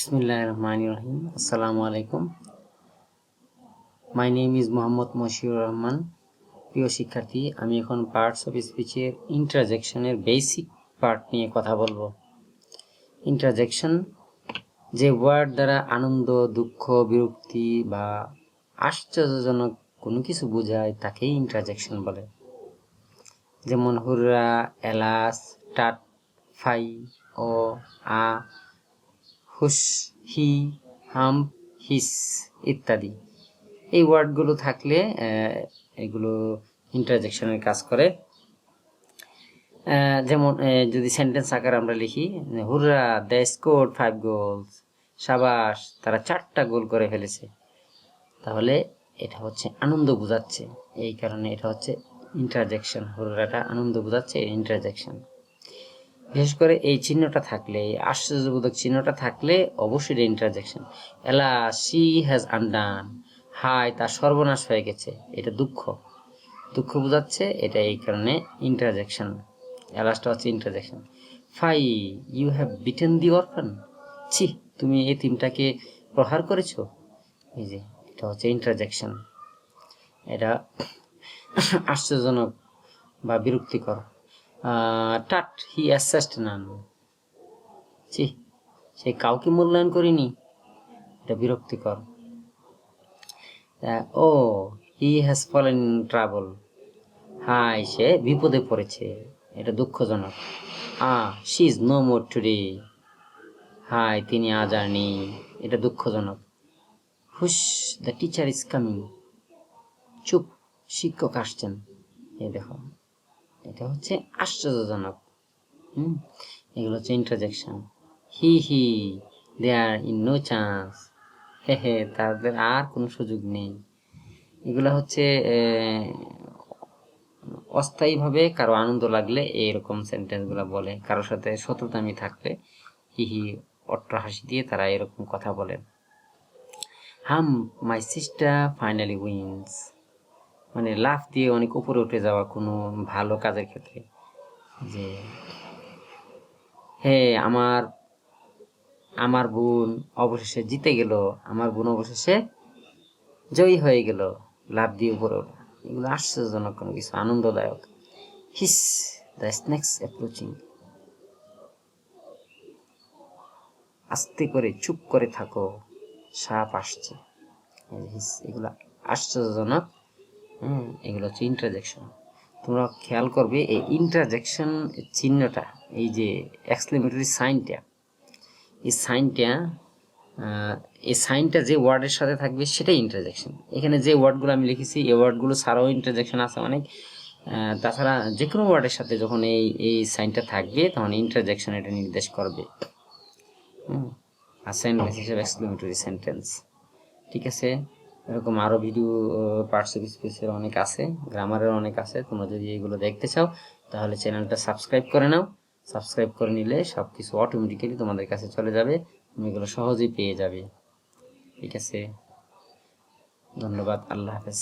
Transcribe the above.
Bismillahirrahmanirrahim. Assalamu alaikum. My name is Muhammad Moshiur Rahman. প্রিয় শিক্ষার্থী, আমি এখন পার্টস অফ স্পিচের ইন্টারজেকশনের বেসিক পার্ট নিয়ে কথা বলবো। ইন্টারজেকশন যে ওয়ার্ড দ্বারা আনন্দ, দুঃখ, বিরক্তি বা আশ্চর্যজনক কোনো কিছু বোঝায় তাকেই ইন্টারজেকশন বলে। যেমন হুররা, এলাস, টাট, ফাই ও আ, হুস, হি, হাম, হিস ইত্যাদি। এই ওয়ার্ডগুলো থাকলে এগুলো ইন্টারজেকশনের কাজ করে। যেমন যদি সেন্টেন্স আকার আমরা লিখি, হুররা, দে স্কোরড 5 গোলস, সাবাস তারা 4টা গোল করে ফেলেছে, তাহলে এটা হচ্ছে আনন্দ বোঝাচ্ছে। এই কারণে এটা হচ্ছে ইন্টারজেকশন। হুররাটা আনন্দ বোঝাচ্ছে, ইন্টারজেকশন। বিশেষ করে এই চিহ্নটা থাকলে, আশ্চর্যবোধক চিহ্নটা থাকলে অবশ্যই এটা ইন্টারজেকশন। এলা, শি হ্যাজ আনডান, হাই তার সর্বনাশ হয়ে গেছে, এটা দুঃখ বোঝাচ্ছে, এটা এই কারণে ইন্টারজেকশন। এলাসটা হচ্ছে interjection. Fie, you have beaten the orphan, ছি তুমি এই এতিমটাকে প্রহার করেছো, এই যে এটা হচ্ছে ইন্টারজেকশন। এটা আশ্চর্যজনক বা বিরক্তিকর। টাট, হি অ্যাসেস্ট নান, ছি সে কাউকে মূল্যায়ন করিনি, এটা বিরক্তিকর। Oh, he has fallen in trouble, হাই সে বিপদে পড়েছে, এটা দুঃখজনক। She is no more today, হাই তিনি আজ আর নেই, এটা দুঃখজনক। হুশ, দ্য টিচার ইজ কামিং, চুপ শিক্ষক আসছেন, এই দেখো এটা হচ্ছে আশ্চর্যজনক। এগুলো হচ্ছে interjection. He there in no chance, হে তাদের আর কোনো সুযোগ নেই। এগুলো হচ্ছে অস্থায়ীভাবে কারো আনন্দ লাগলে এইরকম সেন্টেন্সগুলো বলে। কারোর সাথে শত্রুতামি থাকলে হি অট্টহাসি দিয়ে তারা এরকম কথা বলেন। হাম, মাই সিস্টার ফাইনালি উইন্স, মানে লাফ দিয়ে অনেক উপরে উঠে যাওয়া কোনো ভালো কাজের ক্ষেত্রে, যে হে আমার বোন অবশেষে জিতে গেল, আমার বোন অবশেষে জয়ী হয়ে গেল, লাফ দিয়ে উপরে ওঠা, এগুলো আশ্চর্যজনক কোনো কিছু, আনন্দদায়ক। হিস, দ্য স্নেকস অ্যাপ্রোচিং, আস্তে করে চুপ করে থাকো, সাপ আসছে, হিস, এগুলো আশ্চর্যজনক। এগুলো হচ্ছে ইন্টারজেকশন। তোমরা খেয়াল করবে এই ইন্টারজেকশন চিহ্নটা, এই যে এক্সক্লেমেটরি সাইনটা, এই সাইনটা যে ওয়ার্ডের সাথে থাকবে সেটাই ইন্টারজেকশন। এখানে যে ওয়ার্ডগুলো আমি লিখেছি, এই ওয়ার্ডগুলো ছাড়াও ইন্টারজেকশন আছে অনেক। তাছাড়া যে কোনো ওয়ার্ডের সাথে যখন এই সাইনটা থাকবে তখন ইন্টারজেকশন এটা নির্দেশ করবে। আর সেন্টেন্স হিসেবে এক্সক্লেমেটরি সেন্টেন্স। ঠিক আছে, এরকম আরও ভিডিও পার্টস অফ স্পিচের অনেক আছে, গ্রামারের অনেক আছে। তোমরা যদি এগুলো দেখতে চাও তাহলে চ্যানেলটা সাবস্ক্রাইব করে নাও। সাবস্ক্রাইব করে নিলে সব কিছু অটোমেটিক্যালি তোমাদের কাছে চলে যাবে, তুমি এগুলো সহজেই পেয়ে যাবে। ঠিক আছে, ধন্যবাদ, আল্লাহ হাফেজ।